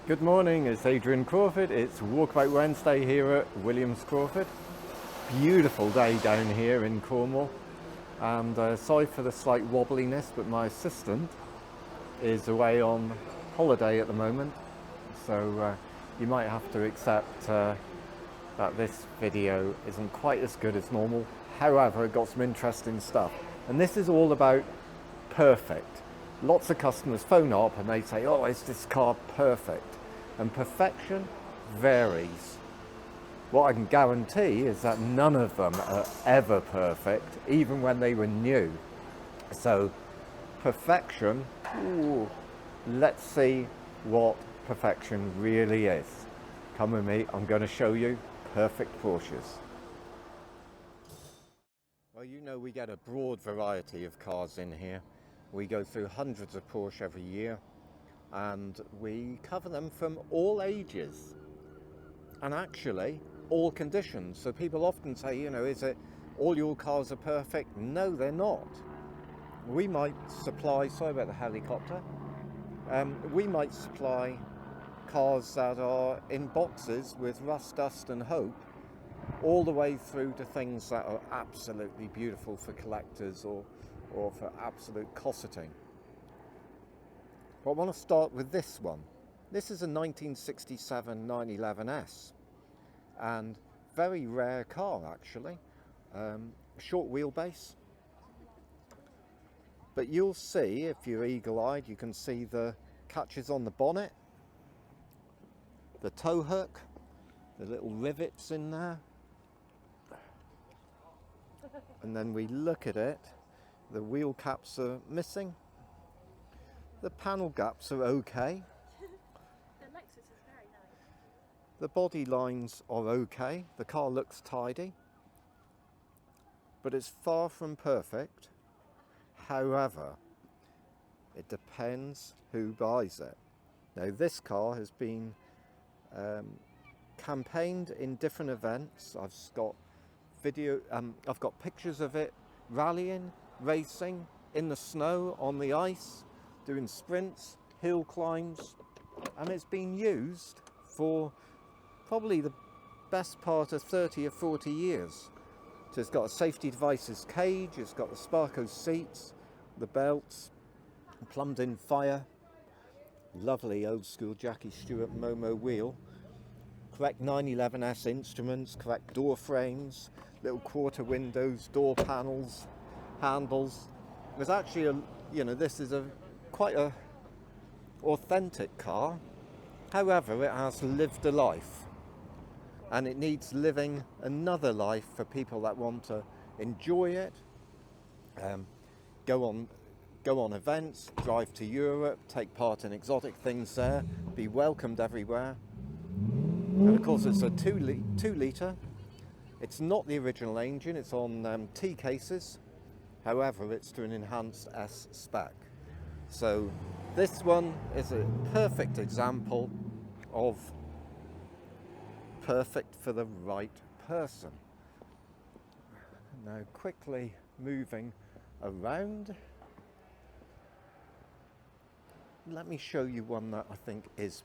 Good morning, it's Adrian Crawford. It's Walkabout Wednesday here at Williams Crawford. Beautiful day down here in Cornwall. And sorry for the slight wobbliness, but my assistant is away on holiday at the moment. So you might have to accept that this video isn't quite as good as normal. However, it got some interesting stuff. And this is all about perfect. Lots of customers phone up and they say, oh, is this car perfect? And perfection varies. What I can guarantee is that none of them are ever perfect, even when they were new. So perfection, let's see what perfection really is. Come with me, I'm going to show you perfect Porsches. Well, you know we get a broad variety of cars in here. We go through hundreds of Porsche every year, and we cover them from all ages and actually all conditions. So people often say, you know, is it all your cars are perfect? No, they're not. We might supply, sorry about the helicopter, we might supply cars that are in boxes with rust, dust and hope, all the way through to things that are absolutely beautiful for collectors or for absolute cosseting. But I want to start with this one. This is a 1967 911S, and very rare car actually. Short wheelbase, but you'll see, if you're eagle-eyed, you can see the catches on the bonnet, the tow hook, the little rivets in there, and then we look at it, the wheel caps are missing. The panel gaps are okay. The Lexus is very nice. The body lines are okay. The car looks tidy, but it's far from perfect. However, it depends who buys it. Now, this car has been campaigned in different events. I've got I've got pictures of it rallying, racing in the snow, on the ice, doing sprints, hill climbs, and it's been used for probably the best part of 30 or 40 years. So it's got a safety devices cage, it's got the Sparco seats, the belts, plumbed in fire, lovely old school Jackie Stewart Momo wheel, correct 911S instruments, correct door frames, little quarter windows, door panels, handles. There's actually this is quite a authentic car. However, it has lived a life, and it needs living another life for people that want to enjoy it, go on events, drive to Europe, take part in exotic things there, be welcomed everywhere. And of course it's a 2 litre. It's not the original engine, it's on T cases. However, it's to an enhanced S spec. So this one is a perfect example of perfect for the right person. Now, quickly moving around, let me show you one that I think is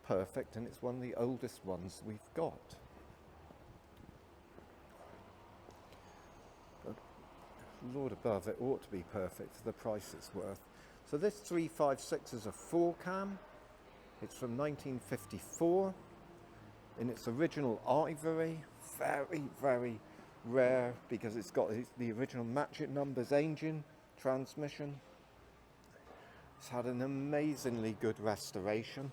perfect, and it's one of the oldest ones we've got. But Lord above, it ought to be perfect for the price it's worth. So this 356 is a 4-cam. It's from 1954 in its original ivory. Very, very rare because it's got the original match it numbers engine, transmission. It's had an amazingly good restoration.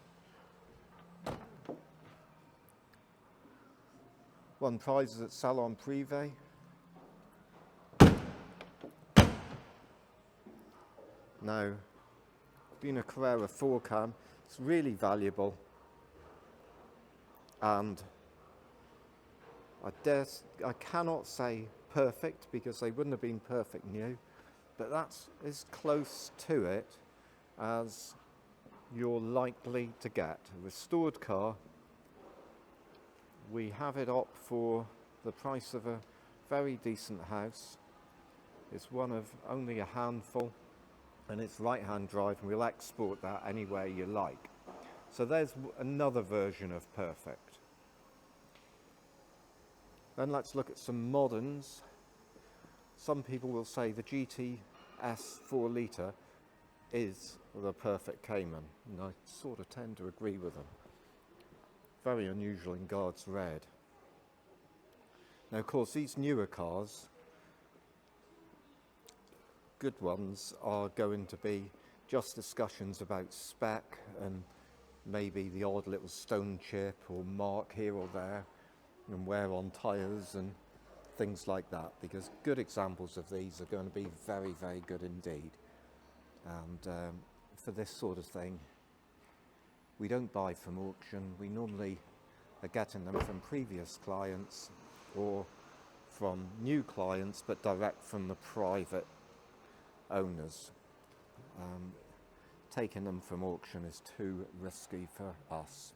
Won prizes at Salon Privé. Now, being a Carrera 4-cam, it's really valuable, and I cannot say perfect because they wouldn't have been perfect new, but that's as close to it as you're likely to get. A restored car. We have it up for the price of a very decent house. It's one of only a handful, and it's right-hand drive, and we'll export that anywhere you like. So there's another version of perfect. Then let's look at some moderns. Some people will say the GTS 4 litre is the perfect Cayman, and I sort of tend to agree with them. Very unusual in Guards Red. Now, of course, these newer cars, good ones, are going to be just discussions about spec and maybe the odd little stone chip or mark here or there and wear on tyres and things like that, because good examples of these are going to be very, very good indeed. And for this sort of thing, we don't buy from auction. We normally are getting them from previous clients or from new clients, but direct from the private owners. Taking them from auction is too risky for us.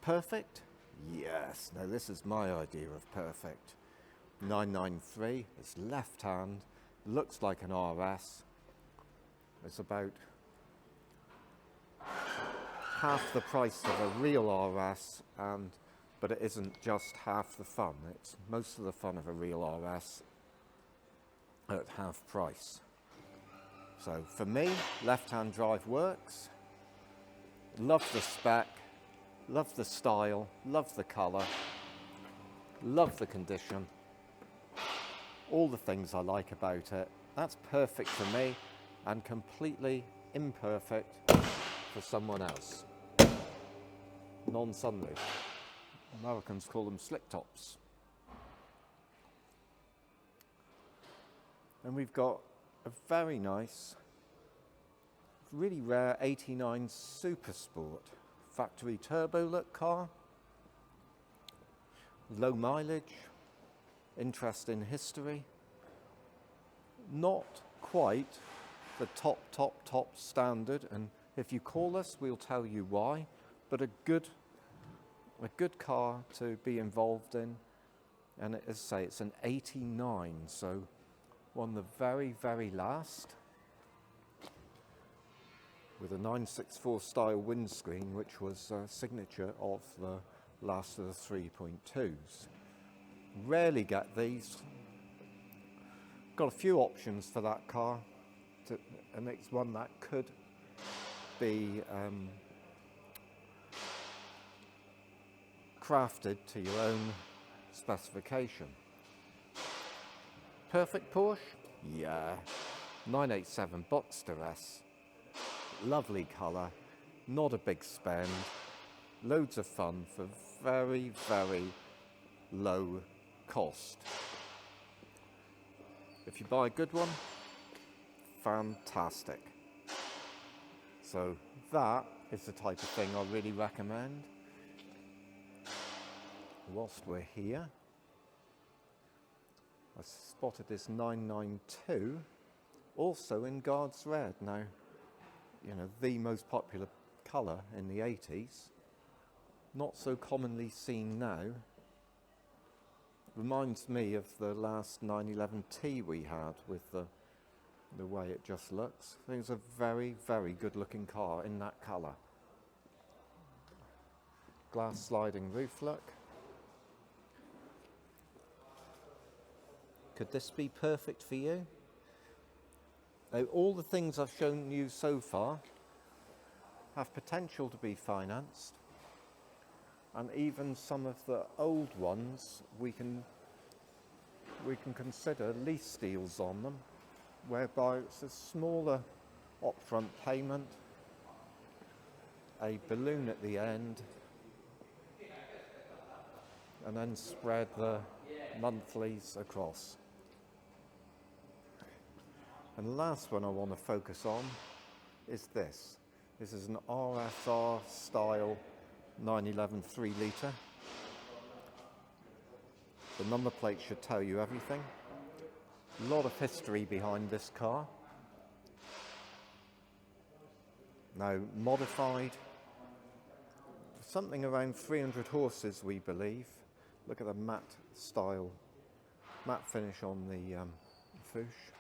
Perfect? Yes. Now this is my idea of perfect. 993, it's left hand, looks like an RS. It's about half the price of a real RS, but it isn't just half the fun. It's most of the fun of a real RS at half price. So for me, left-hand drive works. Love the spec, love the style, love the colour, love the condition. All the things I like about it. That's perfect for me and completely imperfect for someone else. Non-sunroof. Americans call them slick tops. And we've got a very nice, really rare 89 Super Sport factory turbo look car. Low mileage, interesting history. Not quite the top standard, and if you call us, we'll tell you why, but a good car to be involved in. And as I say, it's an 89, so one of the very, very last, with a 964 style windscreen, which was a signature of the last of the 3.2s. Rarely get these. Got a few options for that car, and it's one that could be crafted to your own specification. Perfect Porsche? Yeah. 987 Boxster S. Lovely colour, not a big spend, loads of fun for very, very low cost. If you buy a good one, fantastic. So that is the type of thing I really recommend. Whilst we're here, I spotted this 992 also in Guards Red. Now, you know, the most popular colour in the 80s, not so commonly seen now. Reminds me of the last 911T we had with the way it just looks. I think it's a very, very good looking car in that colour. Glass sliding roof look. Could this be perfect for you? Now, all the things I've shown you so far have potential to be financed, and even some of the old ones we can consider lease deals on them, whereby it's a smaller upfront payment, a balloon at the end, and then spread the monthlies across. And the last one I want to focus on is this. This is an RSR style 911 3 litre. The number plate should tell you everything. A lot of history behind this car. Now modified, something around 300 horses we believe. Look at the matte finish on the fouche.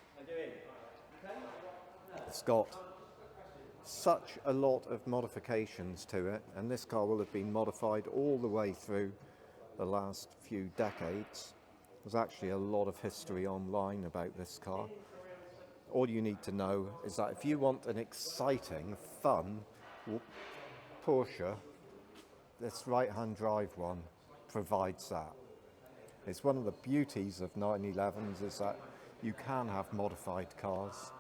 It's got such a lot of modifications to it, and this car will have been modified all the way through the last few decades. There's actually a lot of history online about this car. All you need to know is that if you want an exciting, fun Porsche, this right-hand drive one provides that. It's one of the beauties of 911s is that you can have modified cars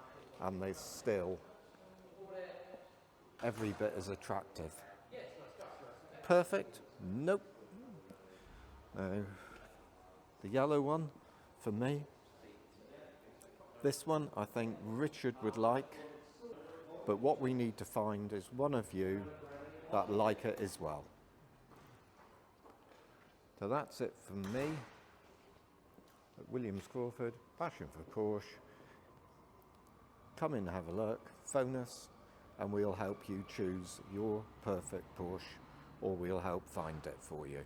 and they're still every bit as attractive. Perfect? Nope. No. The yellow one, for me. This one I think Richard would like, but what we need to find is one of you that like it as well. So that's it from me at Williams Crawford, Passion for Porsche. Come in and have a look, phone us, and we'll help you choose your perfect Porsche, or we'll help find it for you.